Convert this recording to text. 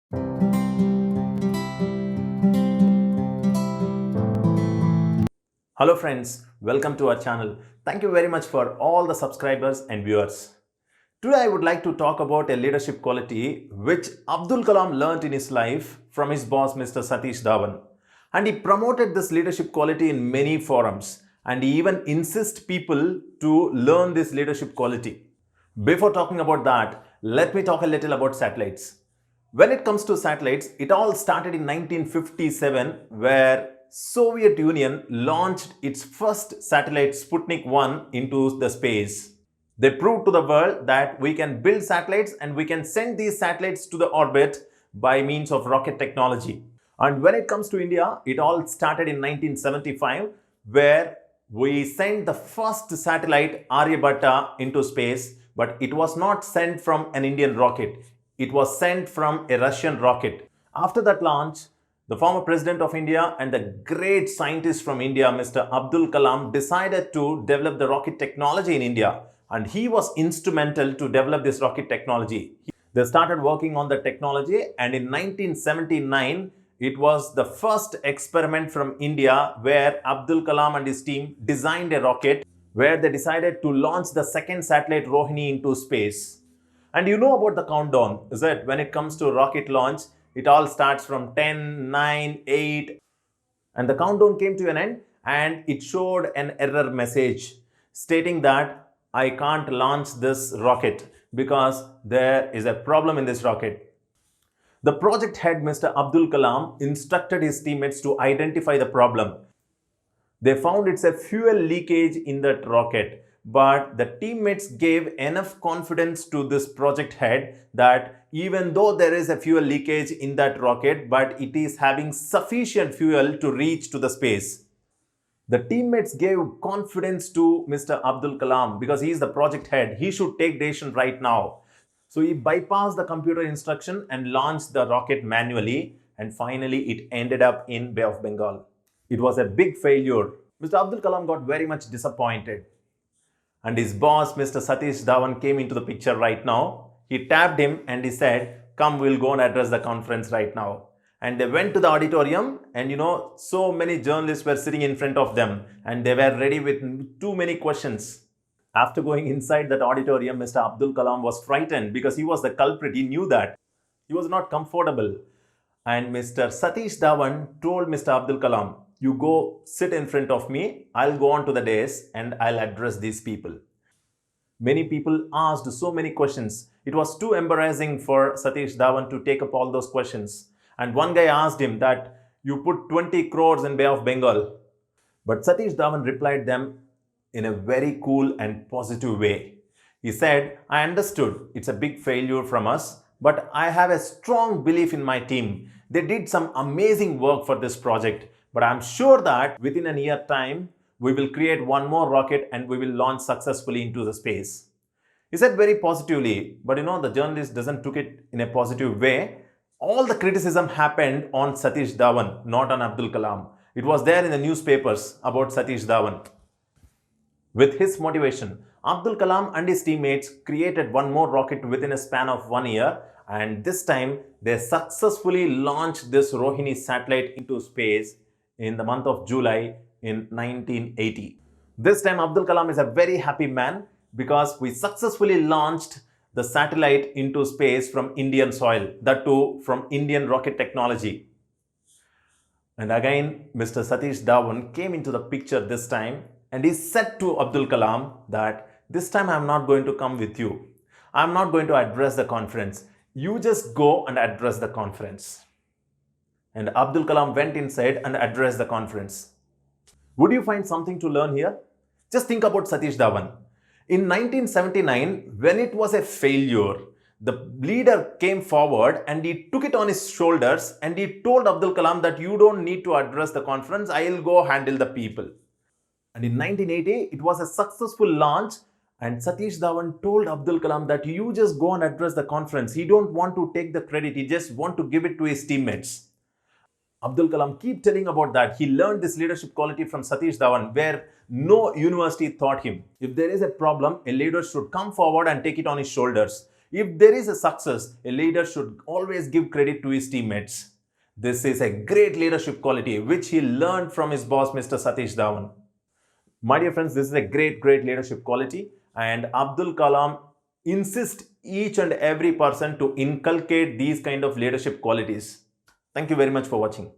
Hello friends, welcome to our channel. Thank you very much for all the subscribers and viewers. Today I would like to talk about a leadership quality which Abdul Kalam learnt in his life from his boss Mr. Satish Dhawan. And he promoted this leadership quality in many forums, and he even insists people to learn this leadership quality. Before talking about that, let me talk a little about satellites. When it comes to satellites, it all started in 1957 where Soviet Union launched its first satellite Sputnik 1 into the space. They proved to the world that we can build satellites and we can send these satellites to the orbit by means of rocket technology. And when it comes to India, it all started in 1975 where we sent the first satellite Aryabhatta into space, but it was not sent from an Indian rocket. It was sent from a Russian rocket. After that launch, the former President of India and the great scientist from India, Mr. Abdul Kalam, decided to develop the rocket technology in India. And he was instrumental to develop this rocket technology. They started working on the technology, and in 1979, it was the first experiment from India where Abdul Kalam and his team designed a rocket where they decided to launch the second satellite Rohini into space. And you know about the countdown, is it? When it comes to rocket launch, it all starts from 10, 9, 8, and the countdown came to an end and it showed an error message stating that I can't launch this rocket because there is a problem in this rocket. The project head, Mr. Abdul Kalam, instructed his teammates to identify the problem. They found it's a fuel leakage in that rocket. But the teammates gave enough confidence to this project head that even though there is a fuel leakage in that rocket, but it is having sufficient fuel to reach to the space. The teammates gave confidence to Mr. Abdul Kalam because he is the project head. He should take decision right now. So he bypassed the computer instruction and launched the rocket manually, and finally it ended up in Bay of Bengal. It was a big failure. Mr. Abdul Kalam got very much disappointed. And his boss, Mr. Satish Dhawan, came into the picture right now. He tapped him and he said, come, we'll go and address the conference right now. And they went to the auditorium, and so many journalists were sitting in front of them and they were ready with too many questions. After going inside that auditorium, Mr. Abdul Kalam was frightened because he was the culprit. He knew that. He was not comfortable. And Mr. Satish Dhawan told Mr. Abdul Kalam, you go sit in front of me, I'll go on to the dais and I'll address these people. Many people asked so many questions. It was too embarrassing for Satish Dhawan to take up all those questions. And one guy asked him that you put 20 crores in Bay of Bengal. But Satish Dhawan replied them in a very cool and positive way. He said, I understood it's a big failure from us, but I have a strong belief in my team. They did some amazing work for this project. But I'm sure that within a year time, we will create one more rocket and we will launch successfully into the space. He said very positively, but the journalist doesn't took it in a positive way. All the criticism happened on Satish Dhawan, not on Abdul Kalam. It was there in the newspapers about Satish Dhawan. With his motivation, Abdul Kalam and his teammates created one more rocket within a span of 1 year, and this time they successfully launched this Rohini satellite into space in the month of July in 1980. This time Abdul Kalam is a very happy man because we successfully launched the satellite into space from Indian soil, that too from Indian rocket technology. And again, Mr. Satish Dhawan came into the picture this time, and he said to Abdul Kalam that this time I'm not going to come with you. I'm not going to address the conference. You just go and address the conference. And Abdul Kalam went inside and addressed the conference. Would you find something to learn here? Just think about Satish Dhawan. In 1979, when it was a failure, the leader came forward and he took it on his shoulders and he told Abdul Kalam that you don't need to address the conference, I'll go handle the people. And in 1980, it was a successful launch, and Satish Dhawan told Abdul Kalam that you just go and address the conference. He don't want to take the credit, he just want to give it to his teammates. Abdul Kalam keep telling about that. He learned this leadership quality from Satish Dhawan, where no university taught him. If there is a problem, a leader should come forward and take it on his shoulders. If there is a success, a leader should always give credit to his teammates. This is a great leadership quality which he learned from his boss, Mr. Satish Dhawan. My dear friends, this is a great leadership quality, and Abdul Kalam insists each and every person to inculcate these kind of leadership qualities. Thank you very much for watching.